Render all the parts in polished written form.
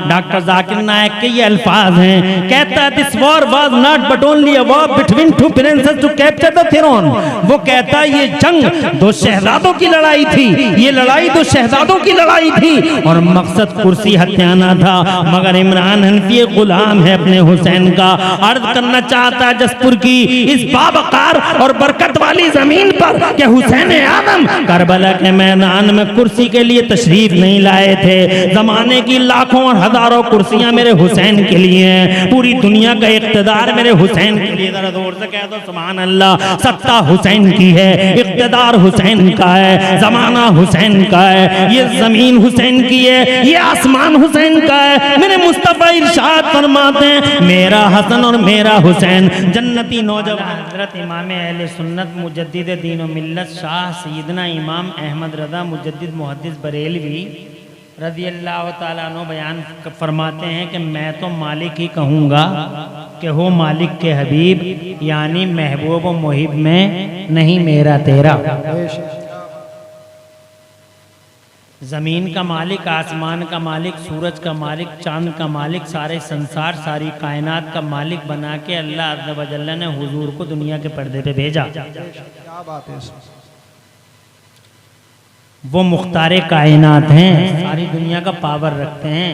Doctor Zakir Naik के ये अल्फाज हैं, कहता है this war was not but only a war between two princes to capture the throne. वो कहता है ये जंग दो शहजादों की लड़ाई थी, ये लड़ाई दो शहजादों की लड़ाई थी और मकसद कुर्सी हत्याना था। मगर इमरान हनफी गुलाम है अपने हुसैन का। अर्ज करना चाहता है जसपुर की इस बावकार और बरकत वाली जमीन पर कि हुसैन आदम करबला के मैदान में कुर्सी के लिए तशरीफ नहीं लाए थे। जमाने की लाखों और हजारों कुर्सियां मेरे हुसैन के लिए हैं, पूरी दुनिया का इख्तिदार मेरे हुसैन के लिए। जरा जोर से कह दो सुभान अल्लाह। सत्ता हुसैन की है, इख्तिदार हुसैन का है, जमाना हुसैन का है, ये जमीन हुसैन की है, ये आसमान हुसैन का है। मेरे मुस्तफा इरशाद फरमाते हैं मेरा हसन और मेरा हुसैन जन्नती नौजवान। हजरत इमाम अहले सुन्नत मुजद्दिद दीन व मिल्लत शाह सैयदना इमाम अहमद रज़ा मुजद्दिद मुहद्दिस बरेलवी रज़ी अल्लाह ताला अन्हु बयान फरमाते हैं कि मैं तो मालिक ही कहूँगा कि हो मालिक के हबीब, यानी महबूब व मुहिब में नहीं मेरा तेरा। जमीन का मालिक, आसमान का मालिक, सूरज का मालिक, चांद का मालिक, सारे संसार सारी कायनात का मालिक बना के अल्लाह अज़्ज़ व जल्ल ने हुजूर को दुनिया के पर्दे पे भेजा। क्या बात है। वो मुख्तारे कायनात हैं, सारी दुनिया का पावर रखते हैं।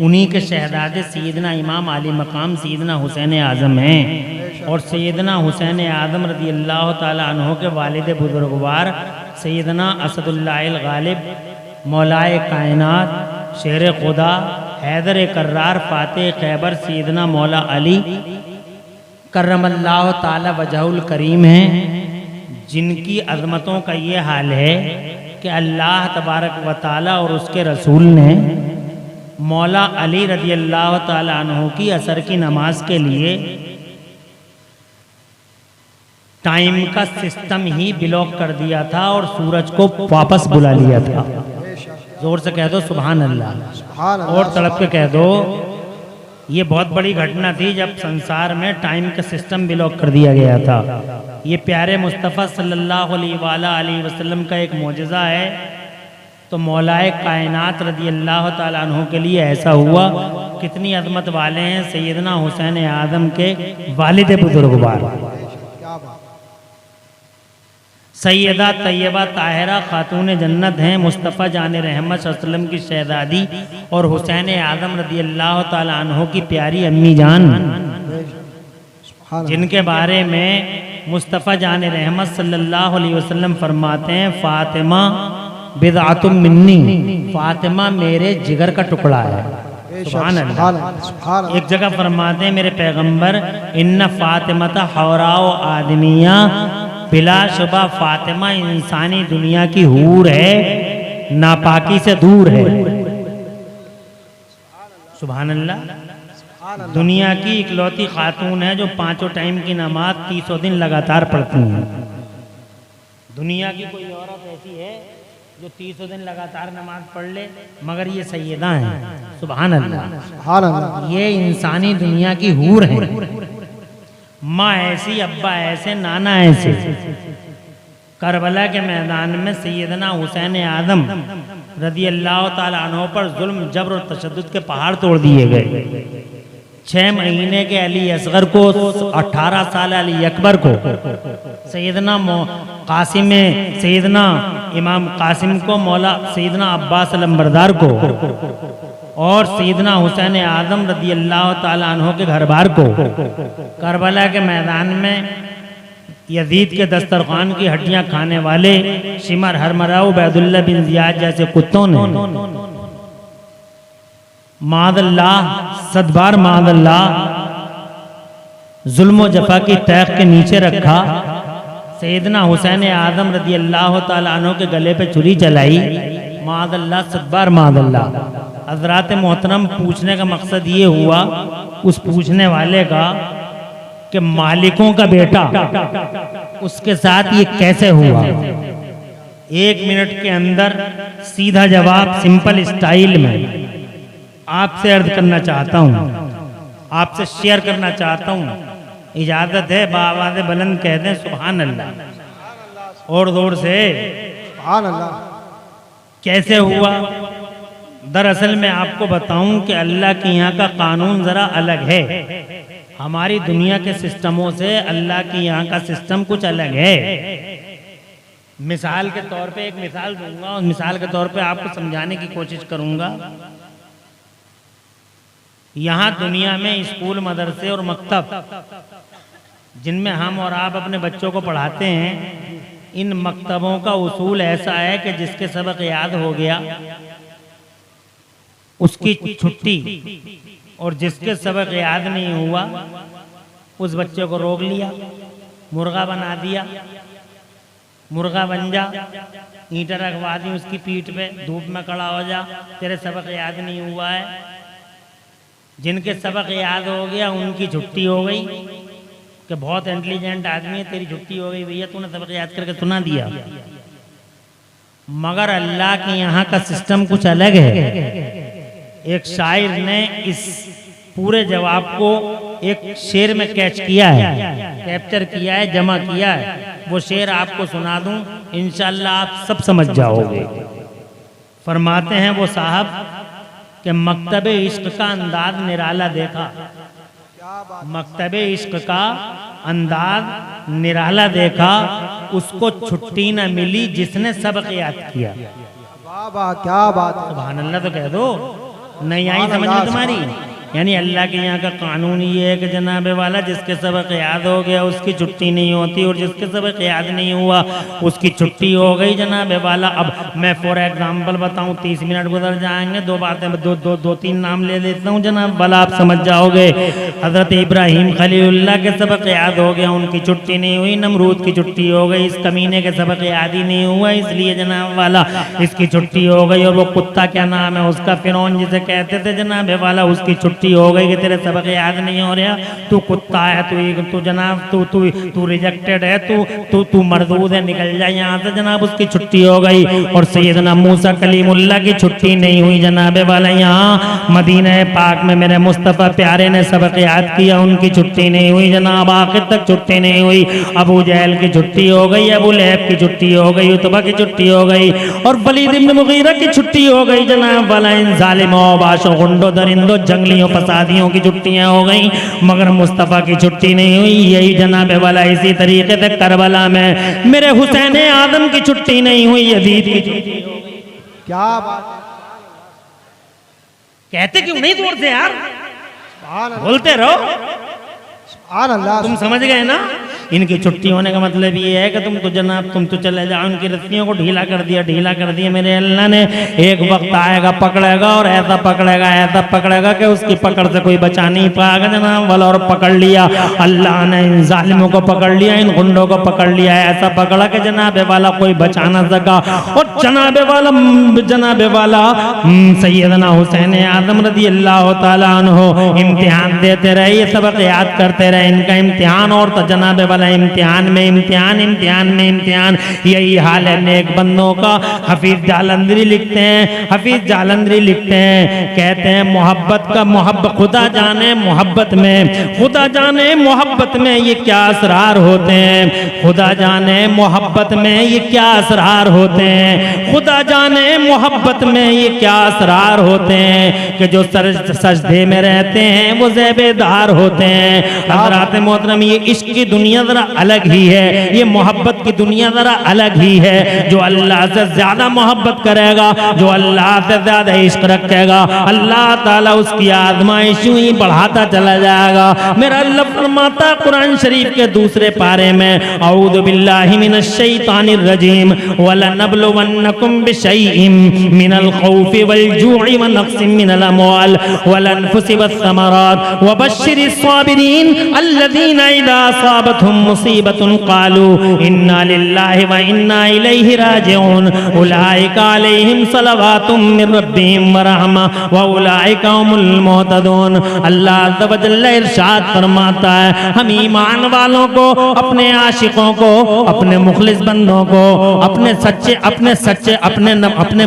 उन्हीं के शहजादे सैयदना इमाम आली मकाम सैयदना हुसैन आज़म हैं। और सैयदना हुसैन आज़म रज़ी अल्लाह ताला अन्हु के वालिद बुजुर्गवार सैयदना असदुल्लाह गालिब मौलाए कायनात शेर खुदा हैदर कर्रार फातेह खैबर सैयदना मौला अली करमल्लाहु ताला वजहुल करीम हैं, जिनकी अज़मतों का ये हाल है कि अल्लाह तबारक व ताला और उसके रसूल ने मौला अली रज़ी अल्लाह ताला अन्हु की असर की नमाज के लिए टाइम का सिस्टम ही ब्लॉक कर दिया था और सूरज को वापस बुला लिया था। जोर से कह दो सुभान अल्लाह, और तड़प के कह दो ये बहुत बड़ी घटना थी जब संसार में टाइम का सिस्टम ब्लॉक कर दिया गया था। ये प्यारे मुस्तफ़ा सल्लल्लाहु अलैहि वसल्लम का एक मौजज़ा है। तो मौलाए कायनात रज़ी अल्लाह ताला अन्हु के लिए ऐसा हुआ। कितनी अज़मत वाले हैं सैयदना हुसैन आज़म के वालिद बुजुर्गवार सैयदा तैयबा ताहिरा खातून जन्नत हैं, मुस्तफ़ा जान रहमत सल्लल्लाहु अलैहि वसल्लम की शहज़ादी और हुसैन आज़म रज़ी अल्लाह ताला अन्हु की प्यारी अम्मी जान, जिनके बारे में मुस्तफ़ा जान रहमत सल्लल्लाहु अलैहि वसल्लम फरमाते हैं फ़ातिमा बिदअतुम मिन्नी, फ़ातिमा मेरे जिगर का टुकड़ा है। सुभान अल्लाह। एक जगह फरमाते हैं मेरे पैगंबर इन्ना फ़ातिमता हौराओ आदमिया, बिलाशुबा फ़ातिमा इंसानी दुनिया की हूर है, नापाकी से दूर है। सुभान अल्लाह। दुनिया की इकलौती खातून है जो 5 टाइम की नमाज 300 दिन लगातार पढ़ती हैं। दुनिया की कोई औरत ऐसी है जो 300 दिन लगातार नमाज पढ़ ले, मगर ये सैयदा हैं। सुभान अल्लाह। ये इंसानी दुनिया की हूर है। माँ ऐसी, अब्बा ऐसे, नाना ऐसे। करबला के मैदान में सैयदना हुसैन आज़म रज़ी अल्लाह ताला अन्हु पर जुल्म जबर और तशद्दुद के पहाड़ तोड़ दिए गए। 6 महीने के अली असगर को, 18 साल अली अकबर को, सैयदना कासिम सैयदना इमाम कासिम को, मौला सैयदना अब्बास अलंबरदार को और सैयदना हुसैन आज़म रज़ी अल्लाह ताला अन्हु के घरबार को करबला के मैदान में यजीद के दस्तरखान की हड्डियां खाने वाले शिमर हरमराऊ बैदुल्ला बिन जियाद जैसे कुत्तों ने मादल्लाह सदबार मादल्लाह जुल्म जफा की तैख के नीचे रखा। सैयदना हुसैन आज़म रज़ी अल्लाह ताला अन्हु के गले पे छुरी चलाई। मादल्लाह सदबार मादल्लाह। हज़रात मोहतरम, पूछने का मकसद ये हुआ उस पूछने वाले का कि मालिकों का बेटा उसके साथ ये कैसे हुआ। 1 मिनट के अंदर सीधा जवाब सिंपल स्टाइल में आपसे अर्ज करना चाहता हूँ, आपसे शेयर करना चाहता हूँ। इजाजत है बावाज़ बुलंद कह दें सुभान अल्लाह और जोर से सुभान अल्लाह। कैसे हुआ दरअसल मैं आपको बताऊं कि अल्लाह के यहाँ का कानून ज़रा अलग है। हमारी दुनिया के सिस्टमों से अल्लाह के यहाँ का सिस्टम कुछ अलग है। मिसाल के तौर पे एक मिसाल दूंगा और मिसाल के तौर पे आपको समझाने की कोशिश करूंगा। यहाँ दुनिया में स्कूल, मदरसे और मकतब जिनमें हम और आप अपने बच्चों को पढ़ाते हैं, इन मकतबों का उसूल ऐसा है कि जिसके सबक याद हो गया उसकी छुट्टी, और जिसके सबक याद नहीं हुआ उस बच्चे को रोक लिया, मुर्गा बना दिया, मुर्गा बन जा, ईंटें रखवा दी उसकी पीठ पे, धूप में खड़ा हो जा, तेरे सबक याद नहीं हुआ है। जिनके सबक याद हो गया उनकी छुट्टी हो गई कि बहुत इंटेलिजेंट आदमी है, तेरी छुट्टी हो गई भैया, तूने सबक याद करके सुना दिया। मगर अल्लाह के यहाँ का सिस्टम कुछ अलग है। एक शायर ने इस पूरे जवाब को एक शेर में कैच किया है, कैप्चर किया है, जमा किया है। वो शेर आपको सुना दूं, इंशाअल्लाह आप सब समझ जाओगे। फरमाते हैं वो साहब कि मकतबे इश्क का अंदाज निराला देखा, मकतबे इश्क का अंदाज निराला देखा, उसको छुट्टी न मिली जिसने सबक याद किया। वाह वाह, क्या बात है। सुभान अल्लाह तो कह दो, नहीं आई समझ में तुम्हारी? यानी अल्लाह के यहाँ का कानून ये है कि जनाबे वाला जिसके सबक याद हो गया उसकी छुट्टी नहीं होती, और जिसके सबक याद नहीं हुआ उसकी छुट्टी हो गई जनाबे वाला। अब मैं फॉर एग्जांपल बताऊं, 30 मिनट गुजर जाएंगे, दो बातें दो तीन नाम ले लेता हूँ जनाब वाला, आप समझ जाओगे। हजरत इब्राहिम खलीलुल्लाह के सबक याद हो गया, उनकी छुट्टी नहीं हुई। नमरूद की छुट्टी हो गई, इस कमीने के सबक याद ही नहीं हुआ, इसलिए जनाब वाला इसकी छुट्टी हो गई। और वो कुत्ता क्या नाम है उसका, फिरौन जिसे कहते थे जनाबे वाला, उसकी छुट्टी हो गई कि तेरे सबक याद नहीं हो रहा, तू कुत्ता है, तू जनाब तू रिजेक्टेड है, तू मरदूद है, निकल जाए यहाँ से जनाब, उसकी छुट्टी हो गई। और सैयदना मूसा कलीमुल्लाह की छुट्टी नहीं हुई जनाबे वाला, यहाँ मदीना पाक में मेरे मुस्तफ़ा प्यारे ने सबक याद किया, उनकी छुट्टी नहीं हुई जनाब, आखिर तक छुट्टी नहीं हुई। अबू जहल की छुट्टी हो गई, अबू लहब की छुट्टी हो गई, उतबा की छुट्टी हो गई, और वलीद इब्न मुगीरा की छुट्टी हो गई जनाब वाला। इन जालिमों, बाशों, गुंडों, दरिंदों, जंगलियों, फसादियों की छुट्टियां हो गई, मगर मुस्तफ़ा की छुट्टी नहीं हुई। यही जनाबे वाला इसी तरीके से करबला में मेरे हुसैन आदम की छुट्टी नहीं हुई, यजीद की छुट्टी हो गई। क्या बात है। कहते क्यों नहीं जोर से यार, सुभान अल्लाह, बोलते रहो। सुभान अल्लाह। तुम समझ गए ना? इनकी छुट्टी होने का मतलब ये है कि तुम तो चले जाओ, उनकी रस्सियों को ढीला कर दिया मेरे अल्लाह ने। एक वक्त आएगा पकड़ेगा, और ऐसा पकड़ेगा कि उसकी पकड़ से कोई बचा नहीं पाएगा जनाब वाला। और पकड़ लिया अल्लाह ने, इन जालिमों को पकड़ लिया, इन गुंडों को पकड़ लिया, ऐसा पकड़ा कि जनाबे वाला कोई बचा ना सका। और जनाबे वाला सैयदना हुसैन आदम रज़ी अल्लाह तआला अन्हु इम्तिहान देते रहे, ये सबक याद करते रहे। इनका इम्तिहान और तो जनाबे इम्तिहान में इम्तिहान, यही हाल है नेक बंदों का। हफीज जालंधरी लिखते हैं, कहते हैं मोहब्बत खुदा जाने मोहब्बत में ये क्या असरार होते हैं, खुदा जाने मोहब्बत में ये क्या असरार होते हैं, खुदा जाने मोहब्बत में ये क्या असरार होते हैं, कि जो सजदे में रहते हैं वो ज़ेबेदार होते हैं। हज़रात मोहतरम, ये इश्क की दुनिया जरा अलग ही है, ये मोहब्बत की दुनिया जरा अलग ही है। जो अल्लाह से ज्यादा मोहब्बत करेगा, जो अल्लाह से ज्यादा इश्क रखेगा, अल्लाह ताला उसकी आज़माइश ही बढ़ाता चला जाएगा। मेरा अल्लाह फरमाता कुरान शरीफ के दूसरे पारे में, औज़ु बिल्लाहि मिनश शैतानिर रजीम, वलनब्लुवन्नकुम बिशैइन मिनल खौफि वल जू'i व नक्सिन मिनल अमवाल वल अनफुसि वस्समरात वबश्शिरिस साबिरीन अल्लज़ीना इज़ा असाबतहुम मुसीबतुन क़ालू इन्ना लिल्लाहि व इन्ना इलैहि राजिऊन उलाइका अलैहिम सलवातुम मिर रब्बिहिम व रहमा व उलाइका हुमुल मुहतदून। अल्लाह अज़्ज़ व जल्ल इरशाद फरमाता है, हम ईमान वालों को, अपने आशिकों को, अपने मुखलिस बंदों को, अपने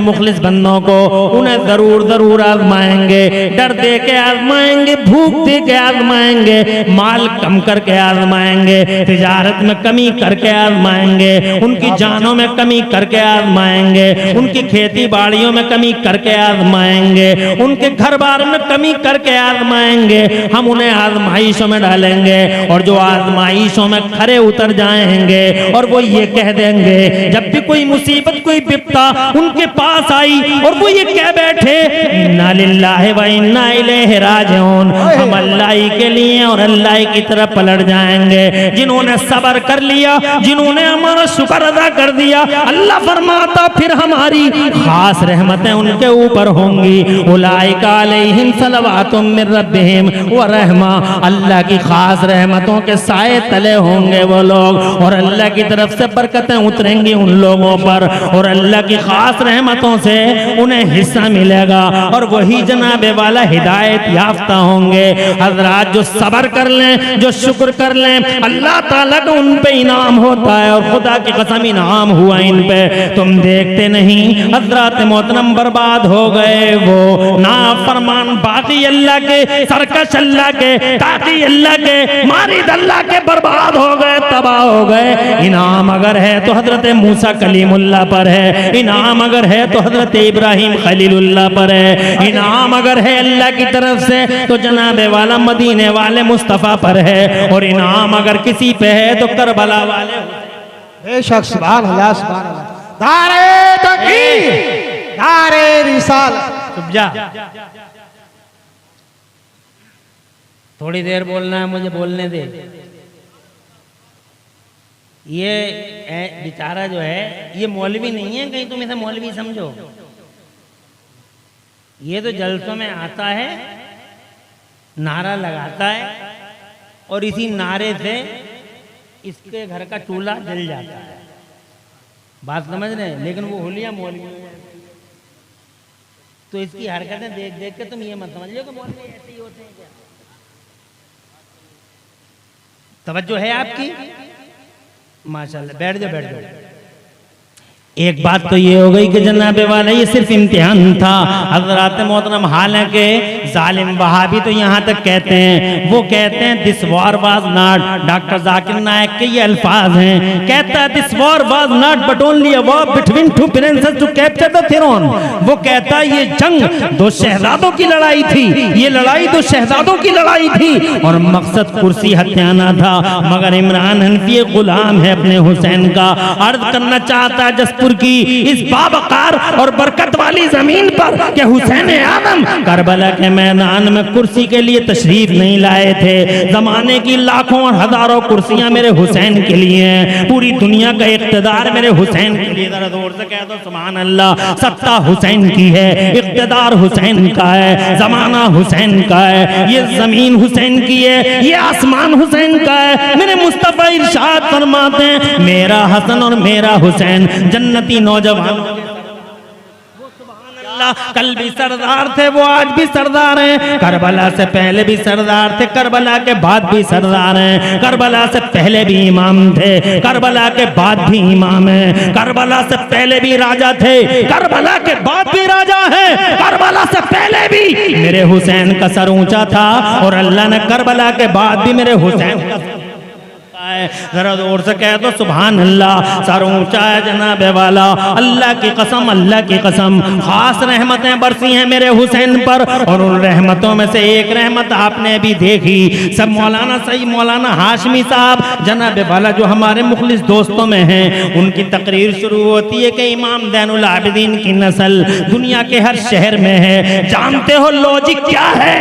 मुखलिस बंदों को उन्हें जरूर आजमाएंगे, डर दे के आजमाएंगे, भूख दे के आजमाएंगे, माल कम करके आजमाएंगे, तिजारत में कमी करके आजमाएंगे, उनकी जानों में कमी करके आजमाएंगे, उनकी खेती बाड़ियों में कमी करके आजमाएंगे, उनके घर बार में कमी करके आजमाएंगे। हम उन्हें आजमाइशों में डालेंगे और जो आजमाइशों में खरे उतर जाएंगे और वो ये कह देंगे, जब भी कोई मुसीबत कोई विपदा उनके पास आई और वो ये कह बैठे इन्ना लिल्लाहि व इन्ना इलैहि राजिऊन, हम अल्लाह ही के लिए और अल्लाह ही की तरफ पलट जाएंगे। जिन्होंने सब्र कर लिया, जिन्होंने हमारा शुक्र अदा कर दिया, अल्लाह फरमाता फिर हमारी खास रहमतें उनके ऊपर होंगी। उलाइका अलैहिम सलवातुम मिर रब्बिहिम व रहमा, अल्लाह की खास रहमतों के साए तले होंगे वो लोग और अल्लाह की तरफ से बरकतें उतरेंगी उन लोगों पर और अल्लाह की खास रहमतों से उन्हें हिस्सा मिलेगा और वही जनाबे वाला हिदायत याफ्ता होंगे। हजरात जो सब्र कर लें, जो शुक्र कर लें, अल्लाह ताला का उन पे इनाम होता है और खुदा की कसम इनाम हुआ इन पे। तुम देखते नहीं हजरात मोहतरम बर्बाद हो गए वो नाफरमान बाकी अल्लाह के, सरकश अल्लाह के, ताकी अल्लाह के, मारिद अल्लाह के बर्बाद हो गए, तबाह हो गए। इनाम अगर है तो हजरत मूसा कलीमुल्लाह पर है, इनाम अगर है तो हजरत इब्राहिम खलीलुल्लाह पर है, इनाम अगर है अल्लाह की तरफ से तो जनाबे वाला मदीने वाले मुस्तफ़ा पर है और इनाम अगर किसी पे है तो करबला वाले। बेशक सुभान अल्लाह सुभान अल्लाह। नारे तकबीर, नारे रिसालत। चुप जा, थोड़ी देर बोलना है, मुझे बोलने दे। ये बेचारा जो है ये मौलवी नहीं है, कहीं तुम इसे मौलवी समझो। ये तो जलसों में आता है, नारा लगाता है और इसी नारे से इसके घर का चूल्हा जल जाता है। बात समझ रहे हैं? लेकिन वो होलिया मौलवी है। तो इसकी हरकतें देख देख के तुम ये मत समझ लो कि मौलवी ऐसे ही होते हैं क्या। तवज्जो है आपकी? माशाल्लाह, बैठ जाओ बैठ जाओ। एक बात तो ये हो गई कि जनाबे वाला ये सिर्फ इम्तिहान था हजरात मोहतरम। हालांकि जालिम वहाबी तो यहाँ तक कहते हैं, वो कहते हैं this war was not, doctor Zakir Naik के ये अल्फाज हैं, कहता है this war was not but only a war between two princes to capture the throne. वो कहता है ये जंग दो शहजादों की लड़ाई थी, ये लड़ाई दो शहजादों की लड़ाई थी और मकसद कुर्सी हत्याना था। मगर इमरान हनफी गुलाम है अपने हुसैन का। अर्ज करना चाहता है जसपुर की इस बाबकार और बरकत वाली जमीन पर कि हुसैन आदम करबला के मैदान में कुर्सी के लिए तशरीफ नहीं लाए थे। जमाने की लाखों और हजारों कुर्सियां मेरे हुसैन के लिए हैं, पूरी दुनिया का इख्तिदार मेरे हुसैन के लिए। जरा जोर से कह दो सुभान अल्लाह। सत्ता हुसैन की है, इख्तिदार हुसैन का है, जमाना हुसैन का है, ये जमीन हुसैन की है, ये आसमान हुसैन का है। मेरे मुस्तफा इरशाद फरमाते हैं मेरा हसन और मेरा हुसैन जन्नती नौजवान। कल भी सरदार थे, वो आज भी सरदार हैं। करबला से पहले भी सरदार थे, करबला के बाद भी सरदार हैं। करबला से पहले भी इमाम थे, करबला के बाद भी इमाम हैं। करबला से पहले भी राजा थे, करबला के बाद भी राजा हैं। करबला से पहले भी मेरे हुसैन का सर ऊंचा था और अल्लाह ने करबला के बाद भी मेरे हुसैन का जरा जोर से कह दो सुभान अल्लाह। सर ऊंचा है जनाबे वाला। अल्लाह की कसम, अल्लाह की कसम, खास रहमतें बरसी हैं मेरे हुसैन पर और उन रहमतों में से एक रहमत आपने भी देखी। सब मौलाना सही मौलाना हाशमी साहब जनाबे वाला जो हमारे मुखलिस दोस्तों में हैं, उनकी तकरीर शुरू होती है कि इमाम ज़ैनुल आबिदीन की नस्ल दुनिया के हर शहर में है। जानते हो लॉजिक क्या है?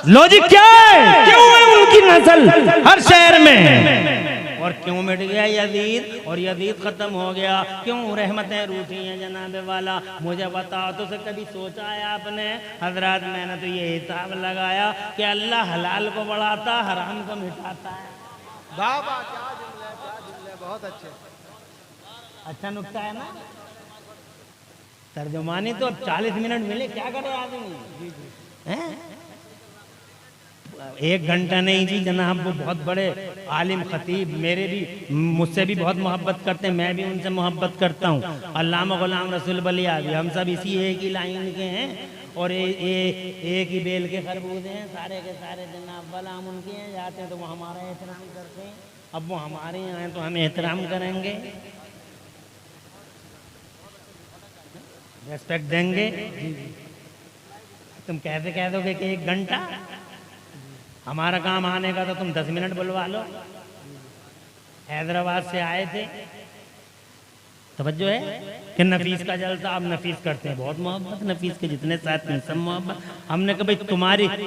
लॉजिक क्या है? क्यों है उनकी नस्ल हर शहर में और क्यों मिट गया यजीद और यजीद खत्म हो गया? क्यों रहमतें रूठी हैं जनाबे वाला? मुझे बताओ तो से कभी सोचा है आपने? हजरात मैंने तो ये हिसाब लगाया कि अल्लाह हलाल को बढ़ाता हराम को मिटाता है। बाबा क्या जुमले, बहुत अच्छे। अच्छा नुक्ता है ना? तर्जुमानी तो अब 40 मिनट मिले, क्या करे आदमी हैं? 1 घंटा नहीं जी जनाब। वो बहुत बड़े आलिम खतीब मेरे भी मुझसे भी बहुत मोहब्बत करते हैं, मैं भी उनसे मोहब्बत करता हूँ। अल्लामा गुलाम रसूल बलिया भी, हम सब इसी एक ही लाइन के हैं और ये एक ही बेल के खरबूजे हैं सारे के सारे जनाब वाला, हम उनके यहाँ जाते हैं तो वो हमारा एहतराम करते हैं, अब वो हमारे यहाँ हैं तो हम एहतराम करेंगे, रेस्पेक्ट देंगे। तुम कैसे कह दोगे कि 1 घंटा, हमारा काम आने का तो तुम 10 मिनट बुलवा लो। हैदराबाद से आए थे, तवज्जो है कि नफीस का जलसा, अब नफीस करते हैं बहुत मोहब्बत, नफीस के जितने साथ में सब मोहब्बत। हमने कहा भाई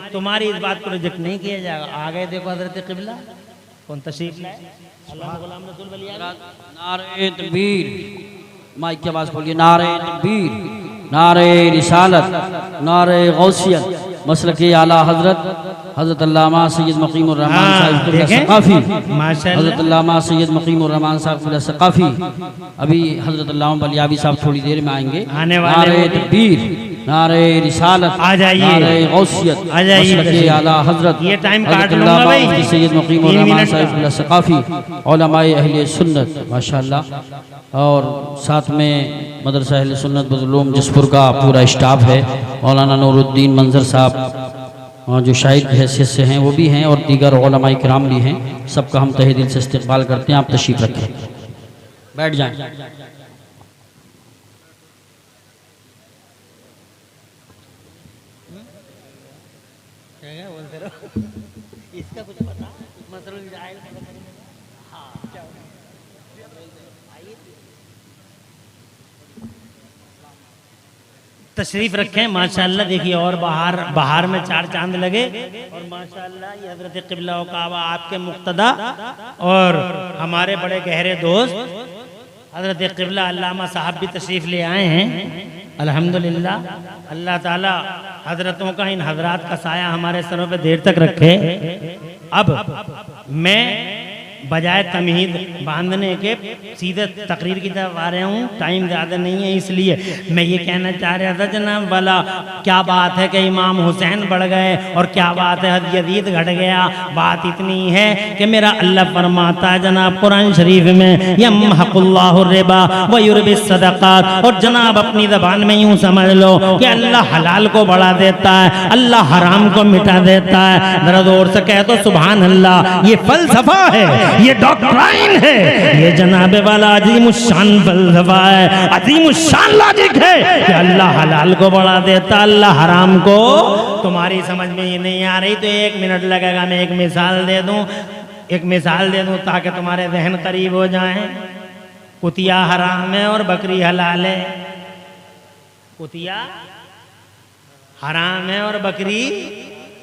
तुम्हारी इस बात को रिजेक्ट नहीं किया जाएगा। आ गए देखो हजरत क़िबला कौन तशरीफ लाए, अल्लाह गुलाम रसूल वली अल्लाह। नारे तकबीर, माइक की आवाज़ खोलिए। नारे तकबीर, नारे रिसालत, नारे गौसियत, मसलके आला हजरत हजरत अल्लामा सैयद मकीमुर रहमान साहिब क़िबला सक़ाफ़ी, हजरत अल्लामा सैयद मकीमुर रहमान साहिब क़िबला सक़ाफ़ी। अभी हजरत अल्लामा बलियावी साहब थोड़ी देर में आएंगे। आने वाले नारे तकबीर, नारे रिसालत, आ जाइए, नारे गौसियत, आ जाइए, मसलके आला हजरत ये टाइम हजरत काट लूंगा अल्लामा भाई, मुफ्ती सैयद मकीमुर 3 रहमान मिनट साहिब क़िबला सक़ाफ़ी, उलमाए अहले सुन्नत माशाअल्लाह, और साथ में मदरसा अहले सुन्नत बज़लूम जिसपुर का पूरा स्टाफ है। मौलाना नूरुद्दीन मंजर साहब जो शाहिद हैसियत से हैं वो भी हैं, और दीगर उलमाए किराम भी हैं। सबका हम तहे दिल से इस्तक़बाल करते हैं। आप तशरीफ़ रखें, बैठ जाएं। इसका कुछ पता मतलब तशरीफ रखें माशाअल्लाह। देखिए और बाहर में 4 चांद लगे, और माशाअल्लाह ये हजरत क़िबला व काबा आपके मुक्तदा और हमारे बड़े गहरे दोस्त हजरत क़िबला अल्लामा साहब भी तशरीफ ले आए हैं। अल्हम्दुलिल्लाह, अल्लाह ताला हजरतों का, इन हजरात का साया हमारे सरों पे देर तक रखे। अब मैं बजाय तमहीद बांधने के सीधे तकरीर की तरफ आ रहा हूँ, टाइम ज़्यादा नहीं है, इसलिए मैं ये कहना चाह रहा था जनाब वाला, क्या बात है कि इमाम हुसैन बढ़ गए और क्या बात है यजीद घट गया। बात इतनी है कि मेरा अल्लाह फरमाता है जनाब कुरान शरीफ में, यमहकुल्लाहु रिबा व युरबिस सदक़ात, और जनाब अपनी ज़बान में यूँ समझ लो कि अल्लाह हलाल को बढ़ा देता है, अल्लाह हराम को मिटा देता है। ज़रा जोर से कह दो सुभान अल्लाह। ये फलसफा है, ये डॉक्ट्राइन है, ये जनाबे वाला अजीमुशान फलसफा है, अजीमुशान लॉजिक है कि अल्लाह हलाल को बढ़ा देता, अल्लाह हराम को। तुम्हारी समझ में ये नहीं आ रही तो 1 मिनट लगेगा, मैं एक मिसाल दे दूं ताकि तुम्हारे जहन करीब हो जाए। कुतिया हराम है और बकरी हलाल है। कुतिया हराम है और बकरी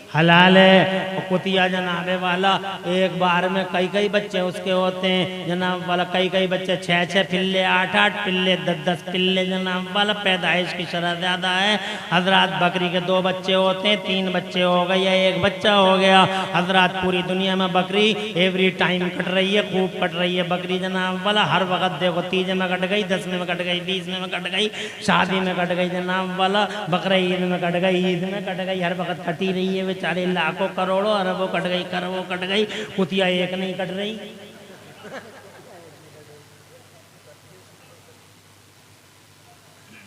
हलाल है। और कुतिया जनाबे वाला एक बार में कई बच्चे उसके होते हैं जनाब वाला, कई बच्चे 6 पिल्ले, 8 पिल्ले, 10 पिल्ले जनाब वाला। पैदाइश की शरह ज़्यादा है हजरात। बकरी के 2 बच्चे होते हैं, 3 बच्चे हो गए या 1 बच्चा हो गया हजरात। पूरी दुनिया में बकरी एवरी टाइम कट रही है, खूब कट रही है बकरी जनाब वाला। हर वक्त देखो, 30 में कट गई, 10 में कट गई, 20 में कट गई, शादी में कट गई जनाब वाला, बकरा ईद में कट गई, ईद में कट गई, हर वक्त कटी रही है बेचारे। लाखों करोड़ों अरबों कट गई, करोड़ों कट गई, कुतिया एक नहीं कट रही।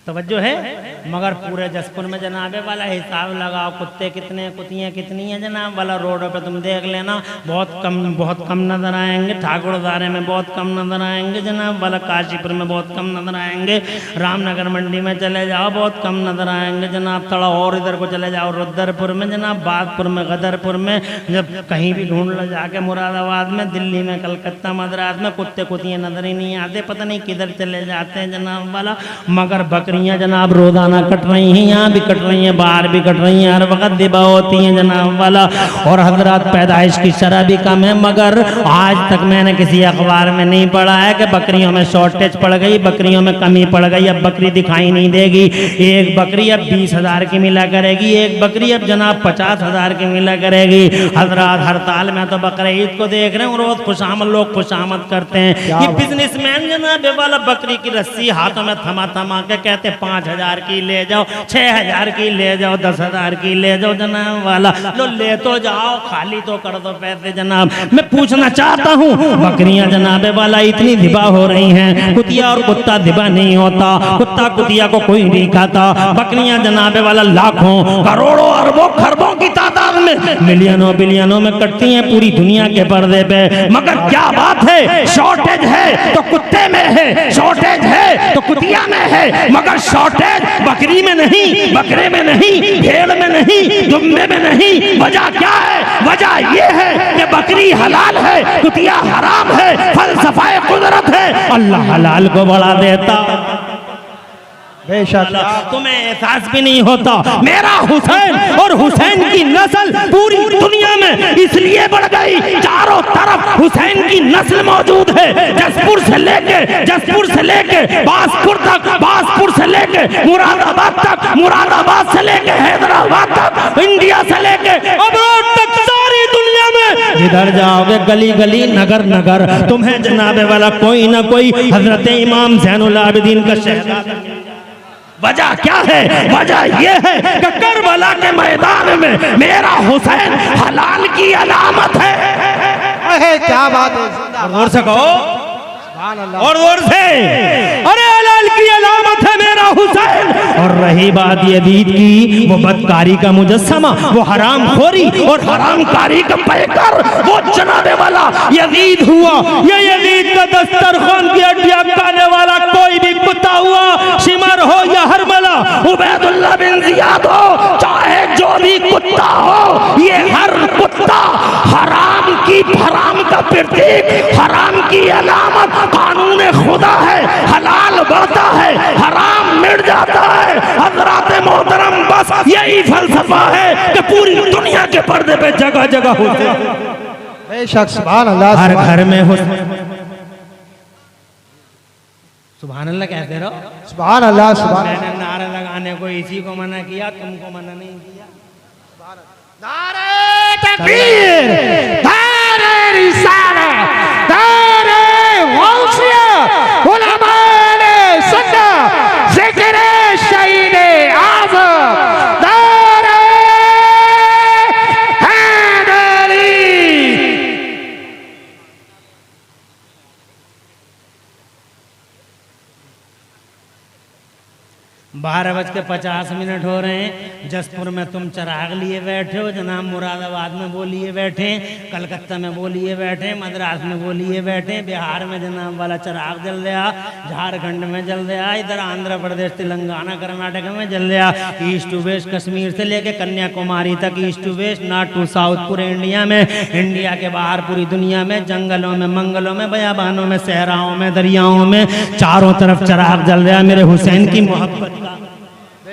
तवज्जो है, मगर पूरे जसपुर में जनाबे वाला हिसाब लगाओ, कुत्ते कितने, कुतियाँ कितनी हैं जनाब वाला। रोडों पे तुम देख लेना, बहुत कम नजर आएंगे। ठाकुरदारे में बहुत कम नजर आएंगे जनाब वाला। काशीपुर में बहुत कम नजर आएंगे। रामनगर मंडी में चले जाओ, बहुत कम नजर आएंगे जनाब। थोड़ा और इधर को चले जाओ, रुद्रपुर में जनाब, बागपुर में, गदरपुर में, जब कहीं भी ढूंढ लो जाके, मुरादाबाद में, दिल्ली में, कलकत्ता, मद्रास में, कुत्ते कुतियाँ नजर ही नहीं आते, पता नहीं किधर चले जाते हैं जनाब वाला। मगर बकरियाँ जनाब रोजाना कट रही हैं, यहाँ भी कट रही हैं, बाहर भी कट रही हैं, हर वक्त दिबा होती हैं जनाब वाला। और हजरात पैदाइश की शरह भी कम है, मगर आज तक मैंने किसी अखबार में नहीं पढ़ा है कि बकरियों में शॉर्टेज पड़ गई, बकरियों में कमी पड़ गई, अब बकरी दिखाई नहीं देगी। एक बकरी अब 20,000 की मिला करेगी, एक बकरी अब जनाब 50,000 की मिला करेगी। हजरात हड़ताल में तो बकरे ईद को देख रहे हैं, रोज खुशामद लोग खुशामद करते हैं। ये बिजनेसमैन जनाब वाला बकरी की रस्सी हाथों में थमा के कहते कहते 5,000 की ले जाओ, 6,000 की ले जाओ, 10,000 की ले जाओ जनाब वाला, लो ले तो जाओ, खाली तो कर दो पैसे जनाब। मैं पूछना चाहता हूँ, बकरियां जनाब वाला इतनी धिबा हो रही हैं, कुतिया और कुत्ता धिबा नहीं होता, कुत्ता कुतिया को कोई नहीं खाता, बकरियां जनाब वाला लाखों करोड़ों अरबों खरबों की तादाद में, मिलियनों बिलियनों में कटती हैं पूरी दुनिया के पर्दे पे। मगर क्या बात है, शॉर्टेज है तो कुत्ते में है, शॉर्टेज है तो कुतिया में है, मगर शॉर्टेज बकरी में नहीं, बकरे में नहीं, भेड़ में नहीं, दुम्बे में नहीं। वजह क्या है? वजह यह है कि बकरी हलाल है, कुतिया हराम है, फलसफा कुदरत है, अल्लाह हलाल को बढ़ा देता। बेशक तुम्हें एहसास भी नहीं होता, मेरा हुसैन और हुसैन की नस्ल पूरी दुनिया में इसलिए बढ़ गई, चारों तरफ हुसैन की नस्ल मौजूद है। जसपुर से लेके बासपुर तक, बासपुर से लेके मुरादाबाद तक, मुरादाबाद से लेके हैदराबाद तक, इंडिया से लेके अब्रोड तक, सारी दुनिया में जिधर जाओगे गली गली नगर नगर तुम्हें जनाबे वाला कोई ना कोई हजरत इमाम ज़ैनुल आबिदीन का शहजादा। वजह क्या है? वजह यह है कि करबला के मैदान में मेरा हुसैन हलाल की अलामत है। क्या बात है, और से कहो, सुभान अल्लाह। और से अरे हलाल की अलामत है मेरा हुसैन। और रही बात यजीद की, वो बदकारी का मुजस्समा, वो हराम खोरी और हराम कारी का पैकर, वो जनाबे वाला यजीद हुआ। ये यजीद का दस्तरखान की हड्डियां खाने वाला कोई भी कुत्ता हुआ, शिमर हो या हरमला, उबैदुल्लाह बिन जियाद हो, चाहे जो भी कुत्ता हो, ये हर कुत्ता हराम की, हराम का प्रतीक, हराम की अलामत, कानून खुदा है। हलाल बढ़ता है, हराम मिट जाता है। हजरात मोहतरम, बस यही फलसफा है कि पूरी दुनिया के पर्दे पे जगह जगह होते हैं। बेशक सुभान अल्लाह। हर घर में हो, सुभान अल्लाह कहते रहो, सुभान अल्लाह। सुभान मैंने नारे लगाने को इसी को मना किया, तुमको मना नहीं किया। नारे तकबीर, नारे रिसालत, नारे गौसियत, उलमाए सुन्नत, ज़िक्र शहीद आज़म, नारे हैदरी। 12:50 हो रहे हैं। जसपुर में तुम चिराग लिए बैठे हो जनाब, मुरादाबाद में वो लिए बैठे, कलकत्ता में वो लिए बैठे, मद्रास में वो लिए बैठे, बिहार में जनाब वाला चिराग जल गया, झारखंड में जल गया, इधर आंध्र प्रदेश, तेलंगाना, कर्नाटक में जल गया, ईस्ट टू वेस्ट, कश्मीर से लेके कन्याकुमारी तक, east to west, north to south, पूरे इंडिया में, इंडिया के बाहर पूरी दुनिया में, जंगलों में, मंगलों में, बयाबानों में, सहराओं में, दरियाओं में, चारों तरफ चिराग जल गया मेरे हुसैन की मोहब्बत का।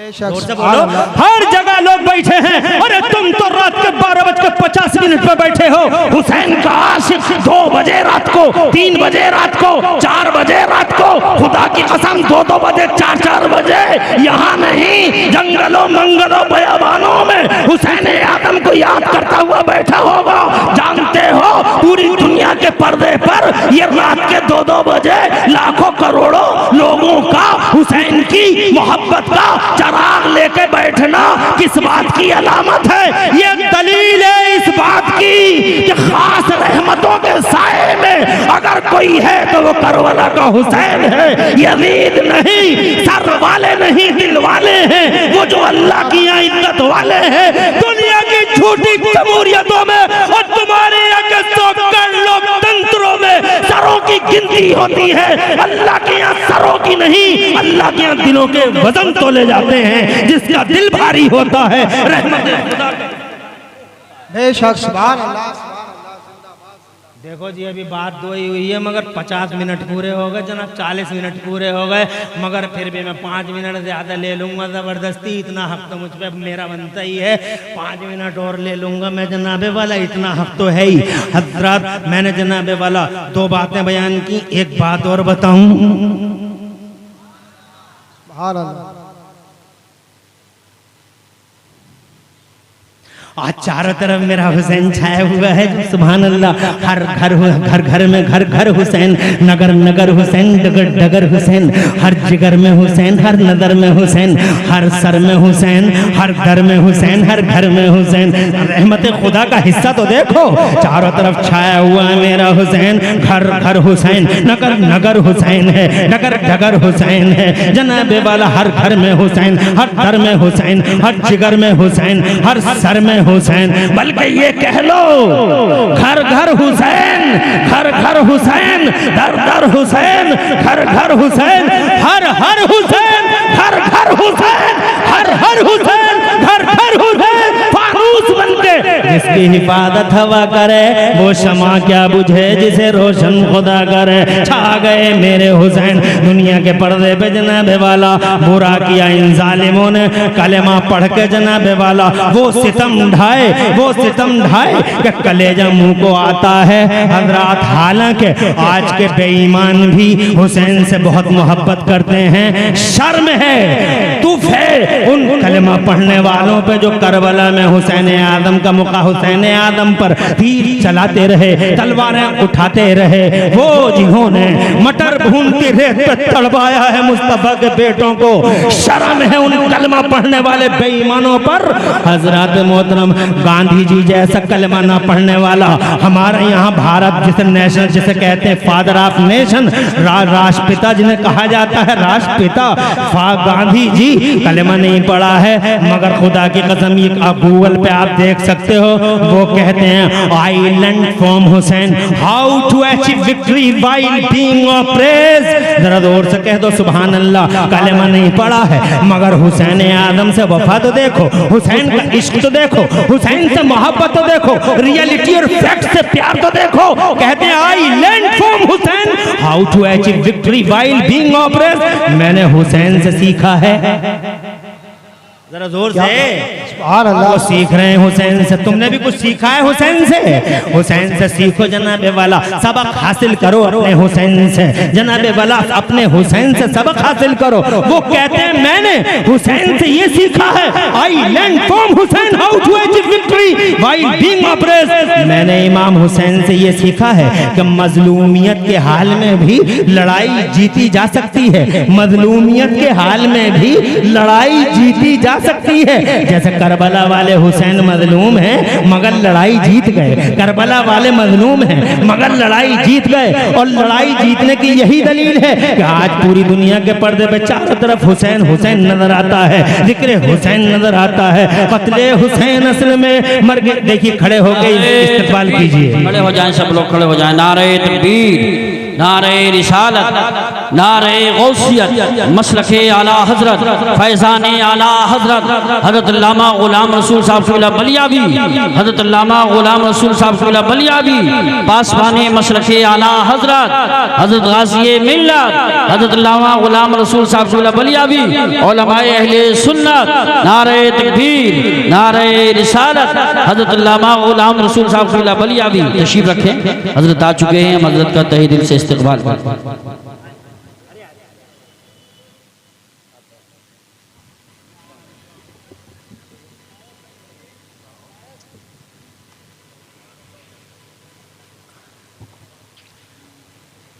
बोलो, हर जगह लोग बैठे हैं। अरे तुम तो रात के 12:50 पे बैठे हो, हुसैन का आशिक 2 बजे रात को, 3 बजे रात को, 4 बजे रात को, खुदा की कसम 2-2 बजे, 4-4 बजे, यहाँ नहीं, जंगलों मंगलों बयाबानों में हुसैन आदम को याद करता हुआ बैठा होगा। जानते हो पूरी दुनिया के पर्दे पर ये रात के 2-2 बजे लाखों करोड़ों लोगों का हुसैन की मोहब्बत का चिराग लेके बैठना किस बात की अलामत है? ये दलील है इस बात की कि खास रहमतों के साए में अगर कोई है तो वो करबला का हुसैन है। यजीद नहीं, सर वाले नहीं, दिल वाले हैं वो, जो अल्लाह की यहाँ इज्जत वाले हैं। दुनिया की झूठी जमहूरियतों में और तुम्हारे लोकतंत्रों में सरों की गिनती होती है, अल्लाह के यहाँ सरों की नहीं, अल्लाह के यहाँ दिलों के वजन तोले जाते हैं। जिसका दिल भारी होता है रहमत खुदा। बेशक सुभान अल्लाह। देखो जी, अभी बात 2 ही हुई है, मगर 50 मिनट पूरे हो गए जनाब, 40 मिनट पूरे हो गए, मगर फिर भी मैं 5 मिनट ज़्यादा ले लूँगा ज़बरदस्ती। इतना हक तो मुझ पर मेरा बनता ही है, 5 मिनट और ले लूँगा मैं जनाबे वाला, इतना हक तो है ही। हज़रात, मैंने जनाबे वाला 2 बातें बयान की, एक बात और बताऊँ। आज चारों तरफ मेरा हुसैन छाया हुआ है। सुभान अल्लाह। हर घर में घर हुसैन, नगर नगर हुसैन, डगर डगर हुसैन, हर जिगर में हुसैन, हर नजर में हुसैन, हर सर में हुसैन, हर दर में हुसैन, हर घर में हुसैन। रहमत खुदा का हिस्सा तो देखो, चारों तरफ छाया हुआ है मेरा हुसैन। घर घर हुसैन, नगर नगर हुसैन है, डगर डगर हुसैन है। जनाबे वाला हर घर में हुसैन, हर दर में हुसैन, हर जिगर में हुसैन, हर सर में हुसैन। बल्कि ये कह लो घर घर हुसैन, घर घर हुसैन, दर दर हुसैन, घर घर हुसैन, हर हर हुसैन, घर घर हुसैन, हर हर हुसैन, घर घर हुसैन। फानूस बनके जिसकी हिफाजत हवा करे, वो शमा क्या बुझे जिसे रोशन खुदा करे। छा गए मेरे हुसैन दुनिया के पर्दे पे जनाबे वाला। बुरा किया इन जालिमों ने, कलेमा पढ़ के जनाबे वाला वो सितम ढाए, वो सितम ढाए कि कलेजा मुंह को आता है हजरात। हालांकि आज के बेईमान भी हुसैन से बहुत मोहब्बत करते हैं। शर्म है, तुफ है उन कलेमा पढ़ने वालों पे जो करबला में हुसैन आदम का मुका हुसैन आदम पर तीर चलाते रहे, तलवारें उठाते रहे। वो जिन्होंने मटर भूनती रेत पे तड़पाया है मुस्तफा के बेटों को। शर्म है उन कलमा पढ़ने वाले बेईमानों पर। हजरत मोहतरम गांधी जी जैसा कलमा ना पढ़ने वाला हमारे यहाँ भारत जिसे नेशनल जिसे कहते हैं फादर ऑफ नेशन, राष्ट्रपिता जिन्हें कहा जाता है राष्ट्रपिता, गांधी जी कलमा नहीं पढ़ा है। मगर खुदा की कसम ये गूगल पे आप देख सकते हो, वो कहते हैं I learn from Hussain how to achieve victory while being oppressed. जरा जोर से कह दो सुभान अल्लाह। कलमा नहीं पढ़ा है मगर हुसैन आदम से वफा तो देखो, हुसैन का इश्क तो देखो, हुसैन से मोहब्बत तो देखो, रियलिटी और फैक्ट से प्यार तो देखो। कहते हैं I learn from Hussain how to achieve victory while being oppressed. मैंने हुसैन से सीखा है। जरा जोर से वो सीख रहे हैं हुसैन से। तुमने भी कुछ सीखा है हुसैन से? हुसैन से सीखो जनाबे वाला, सबक हासिल करो अपने हुसैन से। जनाबे वाला अपने हुसैन से सबक हासिल करो। वो कहते हैं मैंने हुसैन से ये सीखा है, I learn from Hussain how to achieve victory while being oppressed. मैंने इमाम हुसैन से ये सीखा है कि मजलूमियत के हाल में भी लड़ाई जीती जा सकती है। मजलूमियत के हाल में भी लड़ाई जीती जा सकती है। जैसे करबला वाले हुसैन मजलूम हैं मगर लड़ाई जीत गए, करबला वाले मजलूम हैं मगर लड़ाई जीत गए। और लड़ाई जीतने की यही दलील है कि आज पूरी दुनिया के पर्दे पे चारों तरफ हुसैन हुसैन नजर आता है, जिक्र हुसैन नजर आता है। कत्ले हुसैन असल में मर गए। देखिए खड़े होकर इस्तेकबाल कीजिए, खड़े हो जाएं सब लोग, खड़े हो जाएं। नारे तकबीर, नारे रिसालत, नारे गौसियत, मसलके आला हजरत, फैज़ाने आला हजरत हजरत अल्लामा गुलाम रसूल साहब सुला बलियावी, हजरत अल्लामा गुलाम रसूल साहब सुला बलियावी, पासवाने मसलके आला हजरत हजरत गाज़ी मिल्लत हजरत अल्लामा गुलाम रसूल साहब सुला बलियावी, उलमाए अहले सुन्नत, नारे तकबीर, नारे रिसालत, हजरत अल्लामा गुलाम रसूल साहब सुला बलियावी। तशरीफ रखें, हजरत आ चुके हैं, हम हजरत का तहे दिल से इस्तकबाल।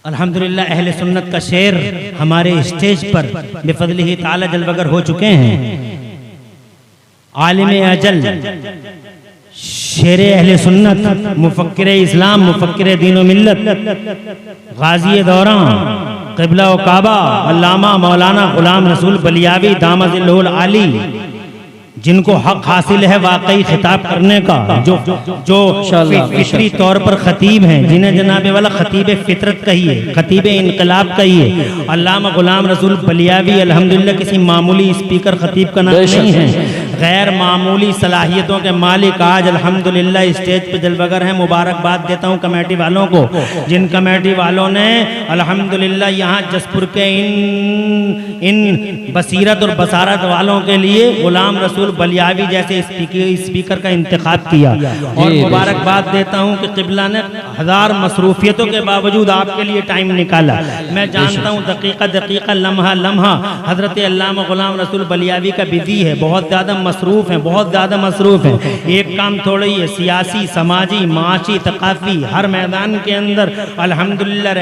अल्हम्दुलिल्लाह अहले सुन्नत का शेर हमारे स्टेज पर बिफज़लिही ताला जलवगर हो चुके हैं। आलिम अजल, शेर अहले सुन्नत, मुफक्किर इस्लाम, मुफक्किर दीन व मिल्लत, गाज़ी दौरां, क़िबला व काबा, अल्लामा मौलाना गुलाम रसूल बलियावी दामजिल्लुल आली, जिनको हक हासिल है वाकई खिताब करने का, जो फितरी तौर पर खतीब हैं, जिन्हें जनाबे वाला खतीब फितरत कहिए, खतीब इनकलाब कहिए। अल्लामा गुलाम रसूल बलियावी अल्हम्दुलिल्लाह किसी मामूली स्पीकर खतीब का नाम नहीं है, गैर मामूली सलाहियतों के मालिक आज अल्हम्दुलिल्लाह स्टेज पे जलवगर हैं। मुबारकबाद देता हूँ कमेटी वालों को, जिन कमेटी वालों ने अल्हम्दुलिल्लाह यहाँ जसपुर के इन बसीरत और बसारत वालों के लिए गुलाम रसूल बलियावी जैसे स्पीकर का इंतखाब किया। और मुबारकबाद देता हूँ कि क़िबला ने हज़ार मसरूफियतों के बावजूद आपके लिए टाइम निकाला। मैं जानता हूँ दकीका दकीका, लम्हा लम्हा हज़रत अल्लामा गुलाम रसूल बलियावी का बिजी है, बहुत ज़्यादा मसरूफ़ हैं, बहुत ज़्यादा मसरूफ़ हैं। एक काम थोड़ा ही है, सियासी, समाजी, माशी, तकाफ़ी हर मैदान के अंदर अल्हम्दुलिल्लाह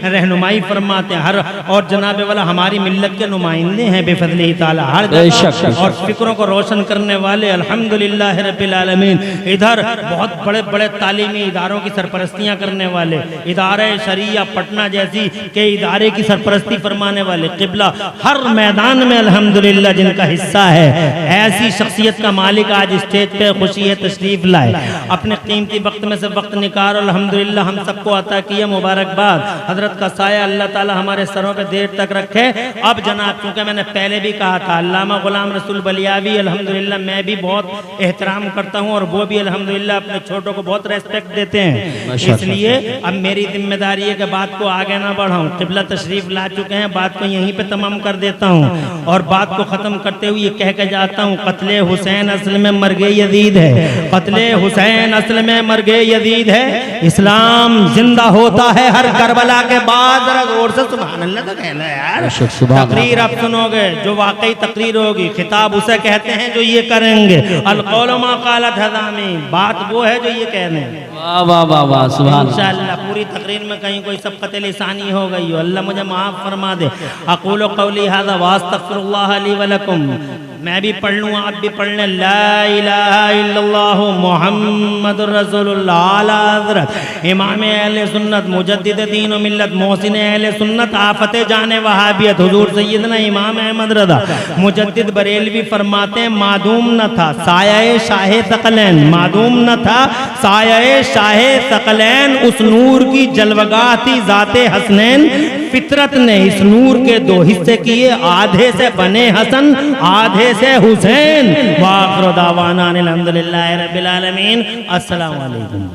रहनुमाई फरमाते हैं। हर और जनाब वाला हमारी मिल्लत के नुमाइंदे हैं बेफज़लिल्लाह ताला हर जगह, और फिक्रों को रोशन करने वाले अल्हम्दुलिल्लाह रब्बिल आलमीन। इधर बहुत बड़े बड़े तालीमी इदारों की सरपरस्तियाँ करने वाले, इदारे शरिया पटना जैसी के इदारे की सरपरस्ती फरमाने वाले, क़िबला हर मैदान में अल्हम्दुलिल्लाह जिनका हिस्सा है, ऐसी शख्सियत का मालिक आज स्टेज पे खुशी है तशरीफ लाए। अपने कीमती वक्त में से वक्त निकाल अल्हम्दुलिल्लाह हम सबको अता किया, मुबारकबाद। हजरत का साया अल्लाह ताला हमारे सरों पे देर तक रखे। अब जनाब, क्योंकि मैंने पहले भी कहा था, अल्लामा गुलाम रसूल बलियावी अल्हम्दुलिल्लाह मैं भी बहुत एहतराम करता हूँ और वो भी अल्हम्दुलिल्लाह अपने छोटों को बहुत रेस्पेक्ट देते हैं। इसलिए अब मेरी जिम्मेदारी है कि बात को आगे ना बढ़ाऊँ। क़िबला तशरीफ ला चुके हैं, बात को यहीं पे तमाम कर देता हूँ और बात को ख़त्म करते हुए ये कह के जाता हूँ, क़त्ले हुसैन असल में मर्गे यजीद है, क़त्ले हुसैन असल में मर्गे यजीद है। इस्लाम जिंदा होता है हर करबला के बाद। जरा गौर से सुभान अल्लाह तो कहना है यार। तकरीर आप सुनोगे जो वाकई तकरीर होगी, खिताब उसे कहते हैं जो ये करेंगे। अल-क़ौलु मा क़ालत हज़ामी, बात वो है जो ये कह रहे हैं। वाह वाह वाह, सुभान इंशाअल्लाह पूरी तकरीर में कहीं कोई सबक़त लिसानी हो गई हो, अल्लाह मुझे माफ़ फरमा दे। अक़ूलु क़ौली हाज़ा व अस्तग़फ़िरुल्लाह ली व लकुम। मैं भी पढ़ लूँ, आप भी पढ़ लें। ला इलाहा इल्लल्लाह मुहम्मदुर रसूलुल्लाह आला हज़रत इमाम अहले सुन्नत मुजद्दिद दीन व मिल्लत मोहसिन अहले सुन्नत आफत जाने वहाबियत हुजूर सैयदना इमाम अहमद रज़ा मुजद्दिद बरेलवी फरमाते हैं, मादूम न था साया शाहे सकलैन, मादूम न था साया शाहे सकलैन, उस नूर की जलवगाह थी ज़ाते हसनैन। फितरत ने इस नूर के दो हिस्से किए, आधे से बने हसन, आधे से हुसैन। वाखिर दावाना अनिल हम्दुलिल्लाहि रब्बिल आलमीन। अस्सलामु अलैकुम।